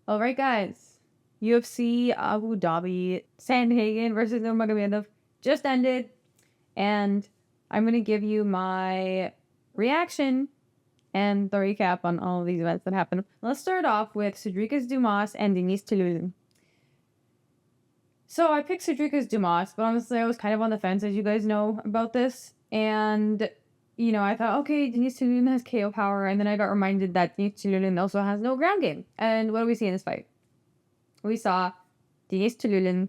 All right, guys. UFC Abu Dhabi Sandhagen versus Nurmagomedov just ended, and I'm gonna give you my reaction and the recap on all of these events that happened. Let's start off with Sedriques Dumas and Denis Tiuliulin. So I picked Sedriques Dumas, but honestly, I was kind of on the fence, as you guys know, about this. And, I thought, okay, Denis Tiuliulin has KO power, and then I got reminded that Denis Tiuliulin also has no ground game. And what do we see in this fight? We saw Denis Tiuliulin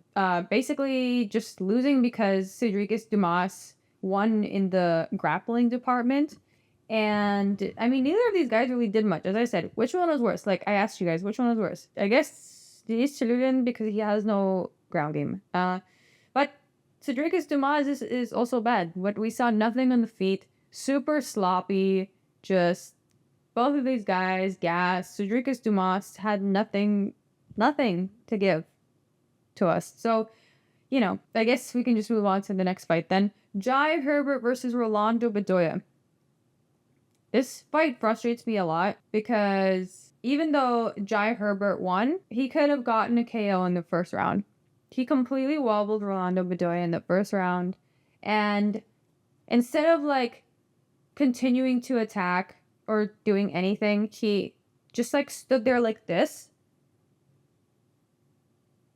basically just losing because Sedriques Dumas won in the grappling department. And, I mean, neither of these guys really did much. As I said, which one was worse? Like, I asked you guys, which one was worse? I guess Denis Tiuliulin because he has no ground game. But Sedriques Dumas is also bad. But we saw nothing on the feet. Super sloppy. Just both of these guys, gas. Sedriques Dumas had nothing to give to us. So, I guess we can just move on to the next fight then. Herbert versus Rolando Bedoya. This fight frustrates me a lot because even though Herbert won, he could have gotten a KO in the first round. He completely wobbled Rolando Bedoya in the first round. And instead of continuing to attack or doing anything, he just stood there like this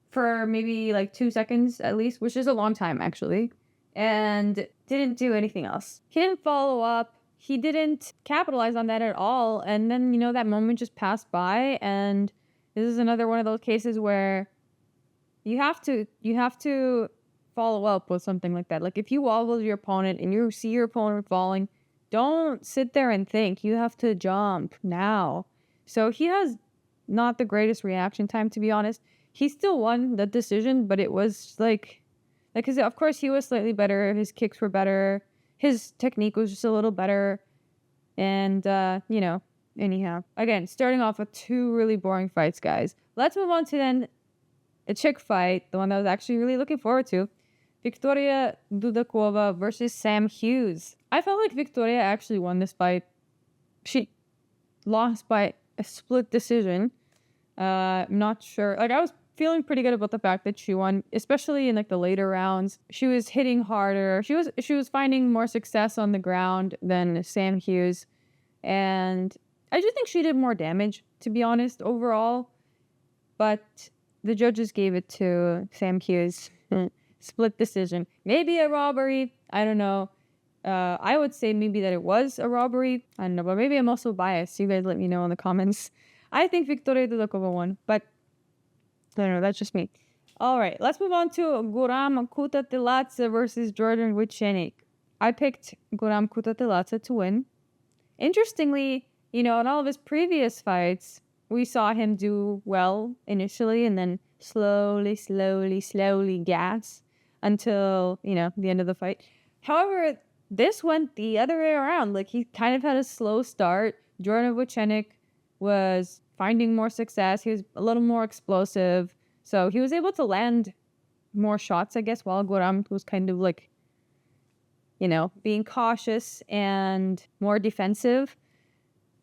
for maybe 2 seconds at least, which is a long time actually, and didn't do anything else. He didn't follow up. He didn't capitalize on that at all. And then, that moment just passed by. And this is another one of those cases where you have to follow up with something like that. Like if you wobble your opponent and you see your opponent falling, don't sit there and think. You have to jump now. So he has not the greatest reaction time, to be honest. He still won the decision, but it was because of course he was slightly better. His kicks were better. His technique was just a little better. And, anyhow. Again, starting off with 2 really boring fights, guys. Let's move on to then a chick fight, the one that I was actually really looking forward to. Viktoriia Dudakova versus Sam Hughes. I felt like Viktoriia actually won this fight. She lost by a split decision. I'm not sure. I was feeling pretty good about the fact that she won, especially in the later rounds. She was hitting harder. She was finding more success on the ground than Sam Hughes. And I just think she did more damage, to be honest, overall. But the judges gave it to Sam Hughes. Split decision. Maybe a robbery. I don't know. I would say maybe that it was a robbery. I don't know, but maybe I'm also biased. You guys let me know in the comments. I think Viktoriia Dudakova won, but I don't know. That's just me. All right, let's move on to Guram Kutateladze versus Jordan Vucenic. I picked Guram Kutateladze to win. Interestingly, in all of his previous fights, we saw him do well initially and then slowly gas until, the end of the fight. However, this went the other way around. He kind of had a slow start. Jordan Vucenic was finding more success. He was a little more explosive. So he was able to land more shots, I guess, while Guram was kind of being cautious and more defensive.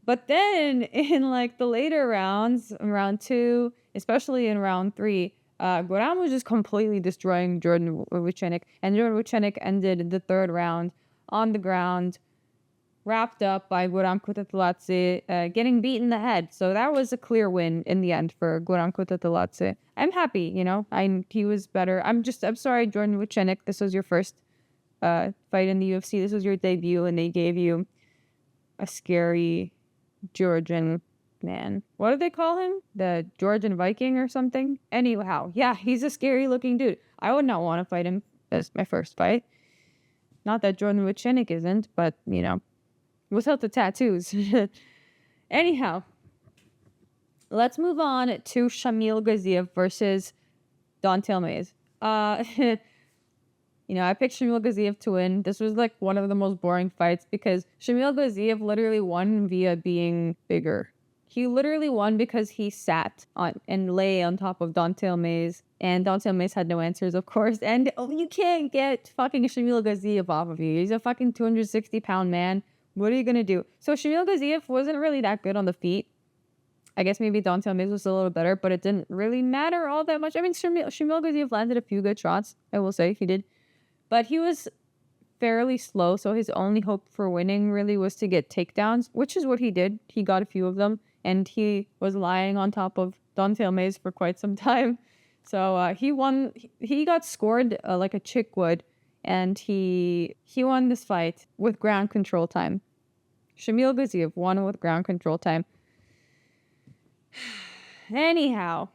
But then in the later rounds, round 2, especially in round 3, Guram was just completely destroying Jordan Vucenic. And Jordan Vucenic ended the 3rd round on the ground, wrapped up by Guram Kutateladze, getting beat in the head. So that was a clear win in the end for Guram Kutateladze. I'm happy, he was better. I'm sorry, Jordan Vucenic, this was your first fight in the UFC. This was your debut, and they gave you a scary Georgian man. What do they call him? The Georgian Viking or something? Anyhow, yeah, he's a scary looking dude. I would not want to fight him as my first fight. Not that Jordan Vucenic isn't, but, without the tattoos. Anyhow, let's move on to Shamil Gaziev versus Don'Tale Mayes. I picked Shamil Gaziev to win. This was one of the most boring fights because Shamil Gaziev literally won via being bigger. He literally won because he sat on and lay on top of Don'Tale Mayes, and Don'Tale Mayes had no answers, of course. And you can't get fucking Shamil Gaziev off of you. He's a fucking 260-pound man. What are you gonna do? So Shamil Gaziev wasn't really that good on the feet. I guess maybe Dante Alves was a little better, but it didn't really matter all that much. I mean, Shamil Gaziev landed a few good shots, I will say, he did. But he was fairly slow, so his only hope for winning really was to get takedowns, which is what he did. He got a few of them, and he was lying on top of Dante Alves for quite some time. So he won. He got scored like a chick would, and he won this fight with ground control time. Shamil Gaziev won with ground control time. Anyhow,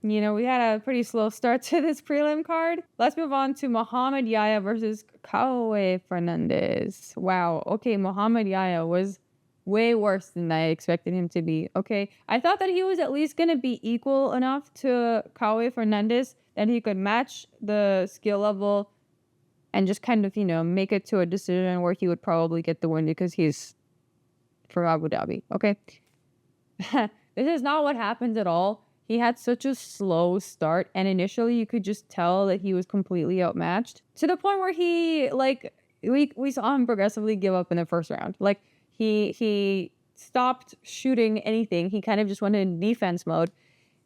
we had a pretty slow start to this prelim card. Let's move on to Mohammad Yahya versus Kaue Fernandes. Wow. Okay, Mohammad Yahya was way worse than I expected him to be. Okay, I thought that he was at least going to be equal enough to Kaue Fernandes that he could match the skill level and just kind of, make it to a decision where he would probably get the win because he's from Abu Dhabi. Okay. This is not what happened at all. He had such a slow start, and initially you could just tell that he was completely outmatched to the point where he, we saw him progressively give up in the first round. Like, he stopped shooting anything. He kind of just went in defense mode,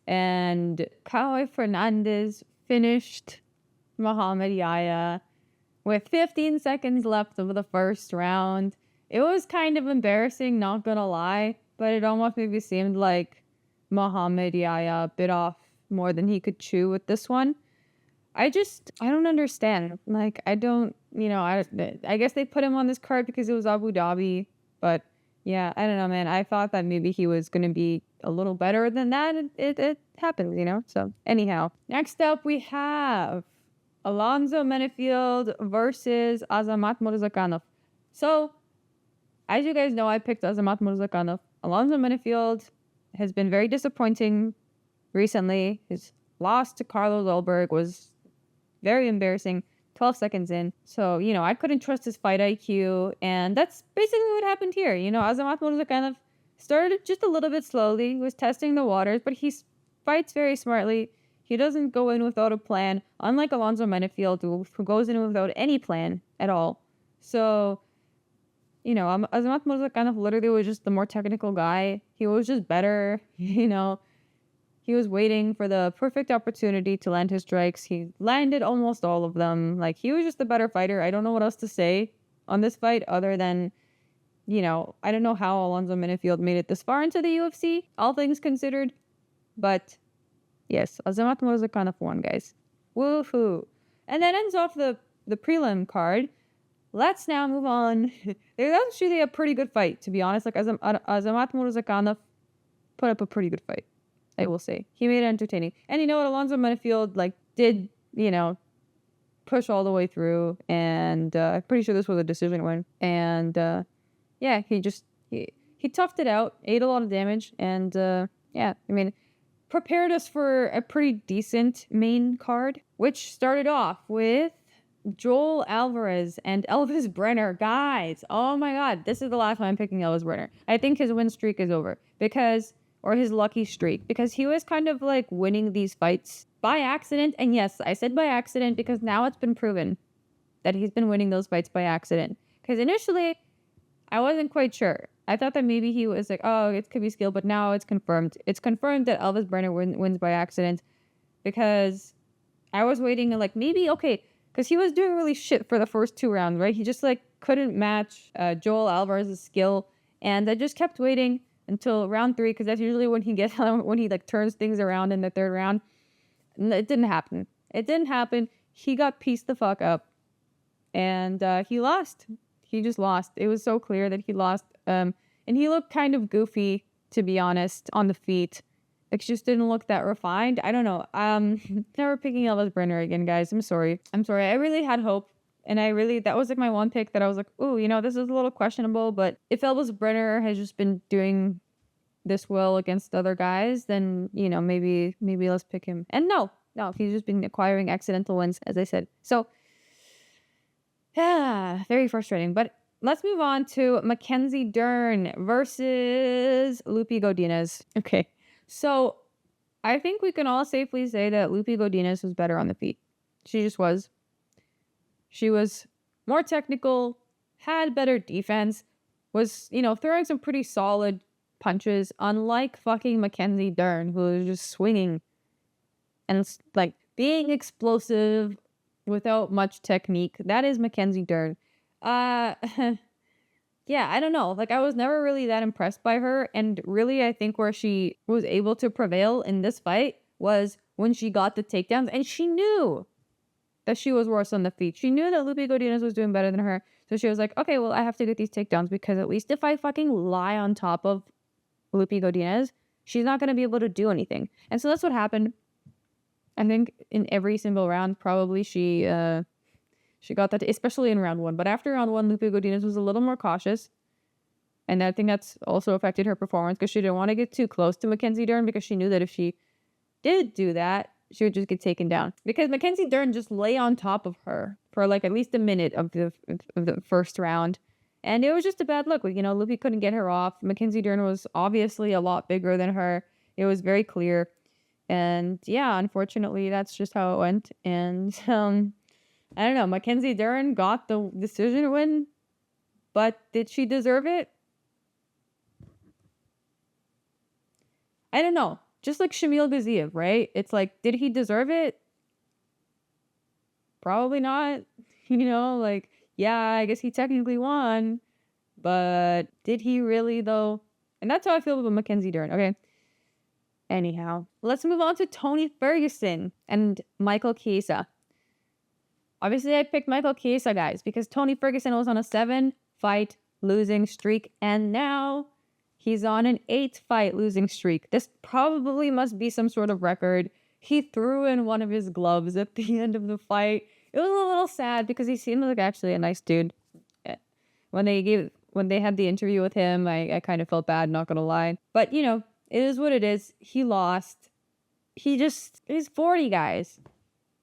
and Kaue Fernandes finished Mohammad Yahya with 15 seconds left of the first round. It was kind of embarrassing, not gonna lie, but it almost maybe seemed like Mohammad Yahya bit off more than he could chew with this one. I don't understand. Like, I don't, I guess they put him on this card because it was Abu Dhabi, but yeah, I don't know, man. I thought that maybe he was going to be a little better than that. It happened, So anyhow, next up we have Alonzo Menifield versus Azamat Murzakanov. So, as you guys know, I picked Azamat Murzakanov. Alonzo Menifield has been very disappointing recently. His loss to Carlos Ulberg was very embarrassing 12 seconds in. So, I couldn't trust his fight IQ. And that's basically what happened here. Azamat Murzakanov started just a little bit slowly, was testing the waters, but he fights very smartly. He doesn't go in without a plan, unlike Alonzo Menifield, who goes in without any plan at all. So, Azamat Murzakanov literally was just the more technical guy. He was just better, He was waiting for the perfect opportunity to land his strikes. He landed almost all of them. Like, he was just the better fighter. I don't know what else to say on this fight other than, I don't know how Alonzo Menifield made it this far into the UFC, all things considered. But, yes, Azamat Murzakanov won, guys. Woohoo. And that ends off the prelim card. Let's now move on. That was actually a pretty good fight, to be honest. Like, Azamat Murzakanov put up a pretty good fight, I will say. He made it entertaining. And you know what? Alonzo Menifield, did, push all the way through. And I'm pretty sure this was a decision win. And, yeah, he toughed it out, ate a lot of damage. And, prepared us for a pretty decent main card, which started off with Joel Alvarez and Elves Brener. Guys, oh my god, this is the last time I'm picking Elves Brener. I think his win streak is over or his lucky streak, because he was kind of winning these fights by accident. And yes, I said by accident because now it's been proven that he's been winning those fights by accident. Because initially, I wasn't quite sure. I thought that maybe he was oh, it could be skill, but now it's confirmed. It's confirmed that Elves Brener wins by accident, because I was waiting maybe, okay, because he was doing really shit for the first two rounds, right? He just couldn't match Joel Alvarez's skill, and I just kept waiting until round 3, because that's usually when he turns things around in the third round. And it didn't happen. He got pieced the fuck up, and he lost. He just lost. It was so clear that he lost. And he looked kind of goofy, to be honest, on the feet. It just didn't look that refined. I don't know. Never picking Elves Brener again, guys. I'm sorry. I really had hope. And that was my one pick that I was ooh, this is a little questionable. But if Elves Brener has just been doing this well against other guys, then, maybe let's pick him. And no, he's just been acquiring accidental wins, as I said. So, yeah, very frustrating. But let's move on to Mackenzie Dern versus Loopy Godinez. Okay. So, I think we can all safely say that Loopy Godinez was better on the feet. She just was. She was more technical, had better defense, was, throwing some pretty solid punches, unlike fucking Mackenzie Dern, who is just swinging and like being explosive without much technique. That is Mackenzie Dern. Yeah, I don't know. Like, I was never really that impressed by her. And really, I think where she was able to prevail in this fight was when she got the takedowns. And she knew that she was worse on the feet. She knew that Loopy Godinez was doing better than her. So she was like, okay, well, I have to get these takedowns because at least if I fucking lie on top of Loopy Godinez, she's not going to be able to do anything. And so that's what happened. I think in every single round, probably she got that, especially in round 1. But after round 1, Loopy Godinez was a little more cautious. And I think that's also affected her performance because she didn't want to get too close to Mackenzie Dern because she knew that if she did do that, she would just get taken down. Because Mackenzie Dern just lay on top of her for like at least a minute of the first round. And it was just a bad look. You know, Loopy couldn't get her off. Mackenzie Dern was obviously a lot bigger than her. It was very clear. And yeah, unfortunately, that's just how it went. And I don't know. Mackenzie Dern got the decision win, but did she deserve it? I don't know. Just like Shamil Gaziev, right? It's like, did he deserve it? Probably not. You know, like, yeah, I guess he technically won, but did he really though? And that's how I feel about Mackenzie Dern. Okay. Anyhow, let's move on to Tony Ferguson and Michael Chiesa. Obviously, I picked Michael Chiesa, guys, because Tony Ferguson was on a 7-fight losing streak, and now he's on an 8-fight losing streak. This probably must be some sort of record. He threw in one of his gloves at the end of the fight. It was a little sad because he seemed like actually a nice dude. When they had the interview with him, I kind of felt bad, not gonna lie. But, you know, it is what it is. He lost. He's 40, guys.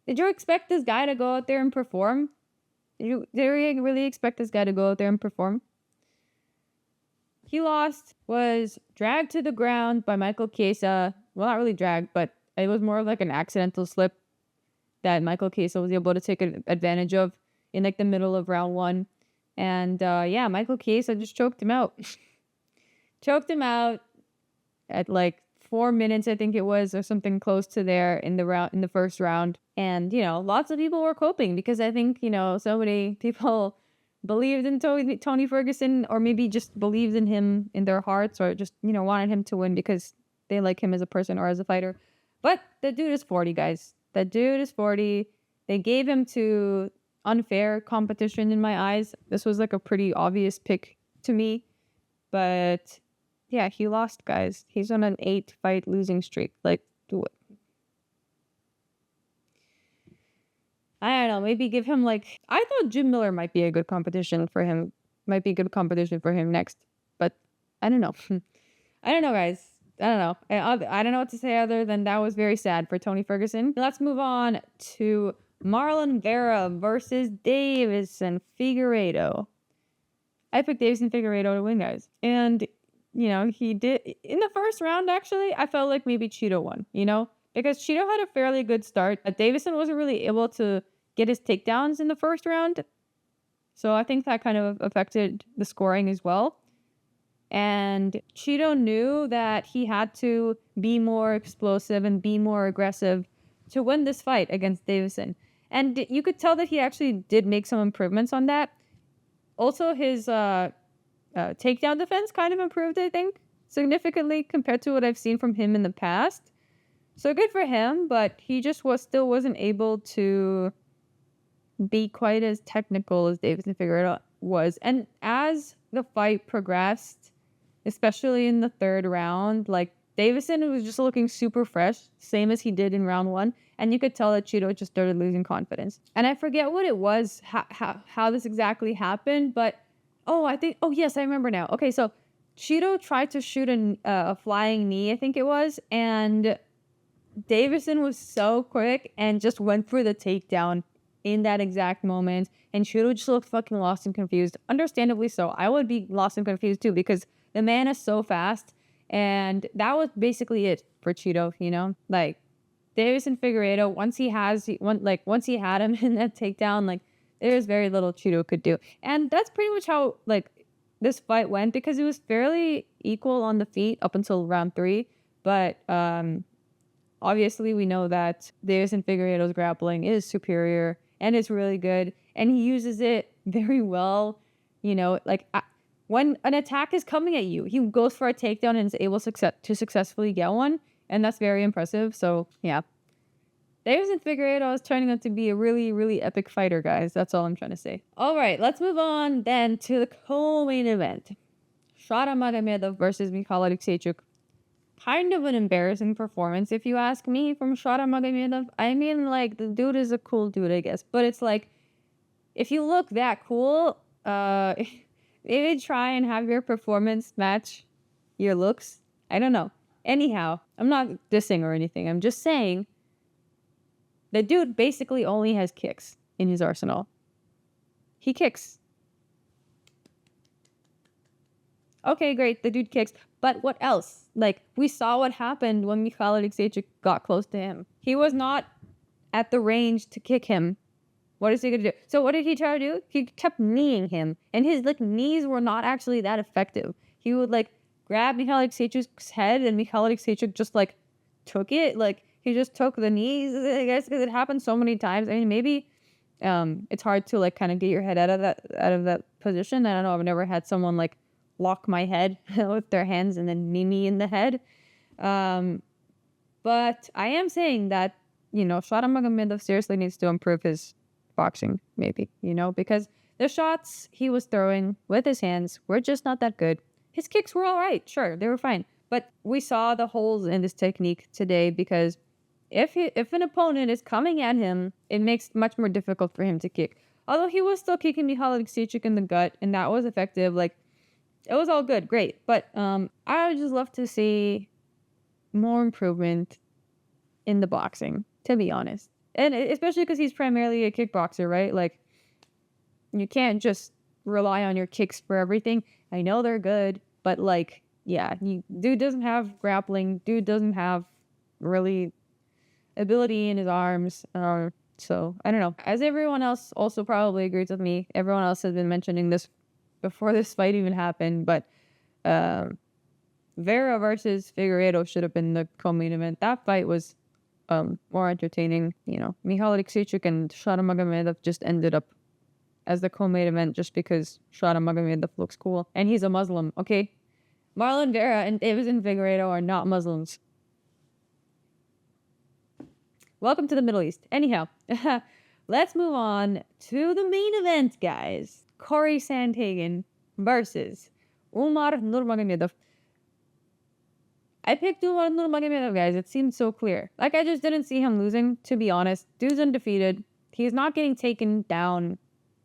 Did you expect this guy to go out there and perform? Did you really expect this guy to go out there and perform? He lost, was dragged to the ground by Michael Chiesa. Well, not really dragged, but it was more of like an accidental slip that Michael Chiesa was able to take advantage of in like the middle of round 1. And yeah, Michael Chiesa just choked him out. Choked him out at like 4 minutes, I think it was, or something close to there in the first round. And, you know, lots of people were coping because I think, you know, so many people believed in Tony Ferguson, or maybe just believed in him in their hearts, or just, you know, wanted him to win because they like him as a person or as a fighter. But the dude is 40, guys. The dude is 40. They gave him to unfair competition in my eyes. This was like a pretty obvious pick to me. But yeah, he lost, guys. He's on an 8-fight losing streak. Like, do it. I don't know. Maybe give him like... I thought Jim Miller might be a good competition for him. Might be a good competition for him next. But I don't know. I don't know, guys. I don't know. I don't know what to say other than that was very sad for Tony Ferguson. Let's move on to Marlon Vera versus Deiveson Figueiredo. I picked Deiveson Figueiredo to win, guys. And... you know, he did in the first round. Actually, I felt like maybe Cheeto won, you know, because Cheeto had a fairly good start, but Deiveson wasn't really able to get his takedowns in the first round. So I think that kind of affected the scoring as well. And Cheeto knew that he had to be more explosive and be more aggressive to win this fight against Deiveson. And you could tell that he actually did make some improvements on that. Also, his takedown defense kind of improved, I think, significantly compared to what I've seen from him in the past. So good for him, but he just still wasn't able to be quite as technical as Deiveson Figueiredo was. And as the fight progressed, especially in the third round, like Deiveson was just looking super fresh, same as he did in round 1. And you could tell that Cheeto just started losing confidence. And I forget what it was, how this exactly happened, but oh yes, I remember now. Okay, so Cheeto tried to shoot a flying knee, I think it was, and Deiveson was so quick and just went for the takedown in that exact moment, and Cheeto just looked fucking lost and confused. Understandably so. I would be lost and confused too because the man is so fast, and that was basically it for Cheeto, you know? Like, Deiveson Figueiredo, once he had him in that takedown, like, there's very little Cheeto could do. And that's pretty much how, like, this fight went, because it was fairly equal on the feet up until round 3. But obviously we know that Denis and Figueiredo's grappling is superior and it's really good, and he uses it very well. Like when an attack is coming at you, he goes for a takedown and is able to successfully get one, and that's very impressive. So yeah, Denis and Figueiredo is turning out to be a really, really epic fighter, guys. That's all I'm trying to say. All right, let's move on then to the co-main event. Shara Magomedov versus Mikhail Alekseychuk. Kind of an embarrassing performance, if you ask me, from Shara Magomedov. I mean, like, the dude is a cool dude, I guess. But it's like, if you look that cool, maybe try and have your performance match your looks. I don't know. Anyhow, I'm not dissing or anything. I'm just saying the dude basically only has kicks in his arsenal. He kicks. Okay, great. The dude kicks. But what else? Like, we saw what happened when Mikhail Alekseychuk got close to him. He was not at the range to kick him. What is he going to do? So what did he try to do? He kept kneeing him. And his, knees were not actually that effective. He would, grab Mikhail Alekseychuk's head, and Mikhail Alekseychuk just, took it. He just took the knees, I guess, because it happened so many times. I mean, maybe it's hard to, kind of get your head out of that position. I don't know. I've never had someone, lock my head with their hands and then knee me in the head. But I am saying that, Shara Magomedov seriously needs to improve his boxing, maybe, because the shots he was throwing with his hands were just not that good. His kicks were all right. Sure, they were fine. But we saw the holes in his technique today, because if an opponent is coming at him, it makes it much more difficult for him to kick. Although he was still kicking Mikhail Alekseychuk in the gut, and that was effective. It was all good, great. But I would just love to see more improvement in the boxing, to be honest. And especially because he's primarily a kickboxer, right? You can't just rely on your kicks for everything. I know they're good, but dude doesn't have grappling. Dude doesn't have really ability in his arms. So I don't know. As everyone else also probably agrees with me, everyone else has been mentioning this before this fight even happened, but Vera versus Figueiredo should have been the co-main event. That fight was more entertaining. Mikhail Alekseychuk and Shara Magomedov just ended up as the co-main event just because Shara Magomedov looks cool and he's a Muslim. Okay, Marlon Vera and Davis and Figueiredo are not Muslims. Welcome to the Middle East. Anyhow, let's move on to the main event, guys. Corey Sandhagen versus Umar Nurmagomedov. I picked Umar Nurmagomedov, guys. It seemed so clear. I just didn't see him losing, to be honest. Dude's undefeated. He's not getting taken down.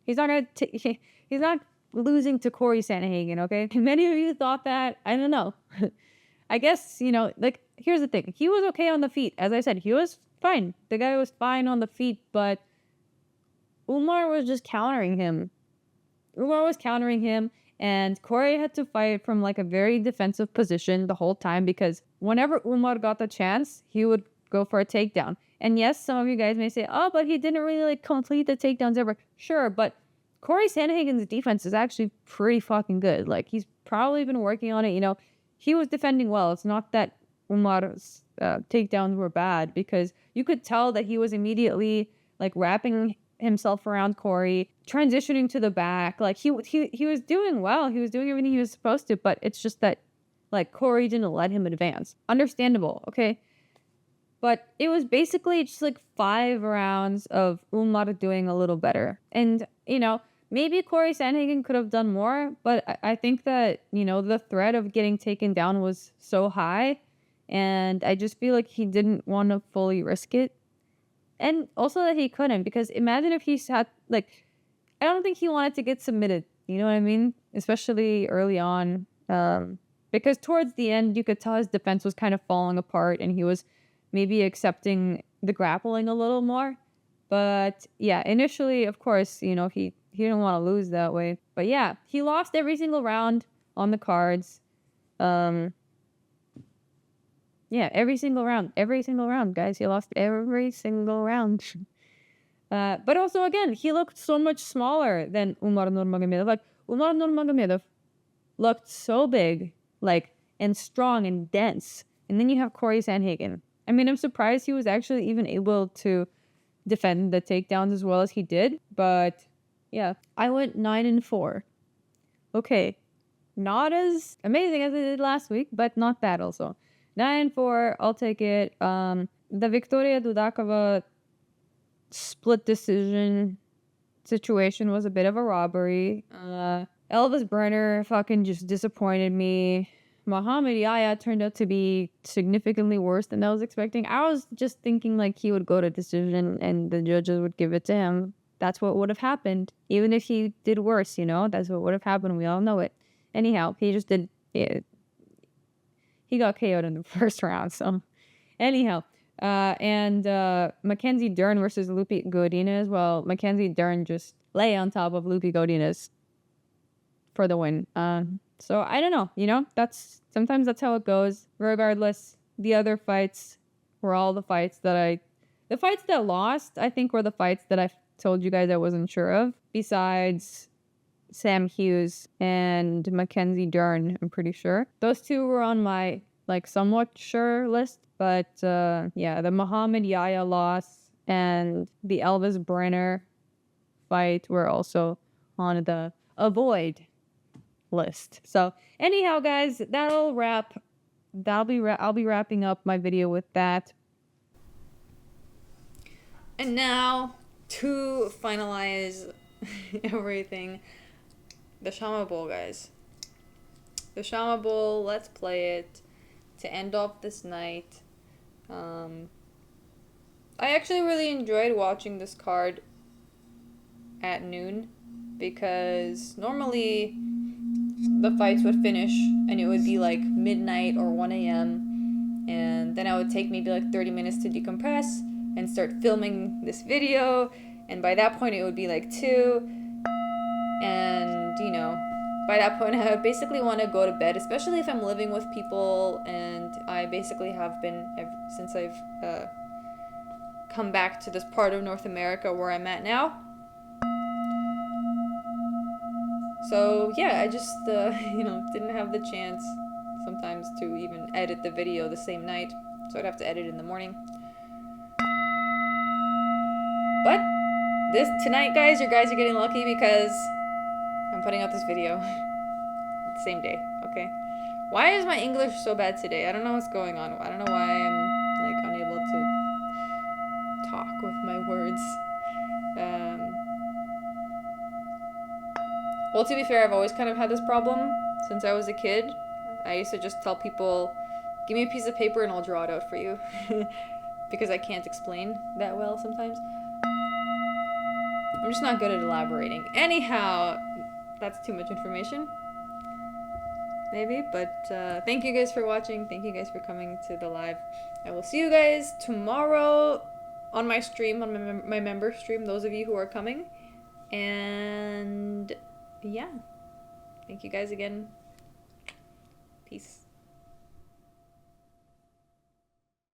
He's not losing to Corey Sandhagen, okay? Many of you thought that. I don't know. I guess, here's the thing. He was okay on the feet. As I said, he was fine. The guy was fine on the feet, but Umar was just countering him. And Corey had to fight from a very defensive position the whole time, because whenever Umar got the chance, he would go for a takedown. And yes, some of you guys may say, oh, but he didn't really complete the takedowns ever. Sure, but Corey Sandhagen's defense is actually pretty fucking good. He's probably been working on it. He was defending well. It's not that Umar's takedowns were bad, because you could tell that he was immediately wrapping himself around Corey, transitioning to the back. He was doing well. He was doing everything he was supposed to, but it's just that Corey didn't let him advance. Understandable, okay? But it was basically just 5 rounds of Umar doing a little better. And, maybe Corey Sandhagen could have done more, but I think that, the threat of getting taken down was so high, and I just feel like he didn't want to fully risk it. And also that he couldn't, because imagine if he had, I don't think he wanted to get submitted. You know what I mean? Especially early on. Because towards the end, you could tell his defense was kind of falling apart, and he was maybe accepting the grappling a little more. But yeah, initially, of course, he didn't want to lose that way. But yeah, he lost every single round on the cards. Yeah, every single round, guys. He lost every single round. But also, again, he looked so much smaller than Umar Nurmagomedov. Umar Nurmagomedov looked so big, like, and strong and dense. And then you have Corey Sandhagen. I mean, I'm surprised he was actually even able to defend the takedowns as well as he did. But yeah, I went 9-4. Okay, not as amazing as I did last week, but not bad also. 9-4, I'll take it. The Viktoriia Dudakova split decision situation was a bit of a robbery. Elves Brener fucking just disappointed me. Mohammad Yahya turned out to be significantly worse than I was expecting. I was just thinking like he would go to decision and the judges would give it to him. That's what would have happened. Even if he did worse, you know, that's what would have happened. We all know it. Anyhow, he just did. He got KO'd in the first round. So, anyhow, and Mackenzie Dern versus Loopy Godinez. Well, Mackenzie Dern just lay on top of Loopy Godinez for the win. So I don't know, you know, sometimes that's how it goes. Regardless, the other fights were all the fights that lost, I think, were the fights that I told you guys I wasn't sure of. Besides Sam Hughes and Mackenzie Dern, I'm pretty sure. Those two were on my, like, somewhat sure list. But, yeah, the Mohammad Yahya loss and the Elvis Brener fight were also on the avoid list. So anyhow, guys, I'll be wrapping up my video with that. And now to finalize everything, the Shama Bowl, guys. The Shama Bowl, let's play it to end off this night. I actually really enjoyed watching this card at noon because normally the fights would finish and it would be like midnight or 1 a.m. and then I would take maybe like 30 minutes to decompress and start filming this video, and by that point it would be like 2, and you know, by that point I would basically want to go to bed, especially if I'm living with people, and I basically have been since I've come back to this part of North America where I'm at now. So yeah, I just, you know, didn't have the chance sometimes to even edit the video the same night. So I'd have to edit in the morning. But tonight, guys, you guys are getting lucky because I'm putting out this video the same day, okay? Why is my English so bad today? I don't know what's going on. I don't know why I'm, like, unable to talk with my words. Well, to be fair, I've always kind of had this problem since I was a kid. I used to just tell people, give me a piece of paper and I'll draw it out for you. Because I can't explain that well sometimes. I'm just not good at elaborating. Anyhow, that's too much information. Maybe, but thank you guys for watching. Thank you guys for coming to the live. I will see you guys tomorrow on my stream, on my member stream, those of you who are coming. And yeah, thank you guys again. Peace.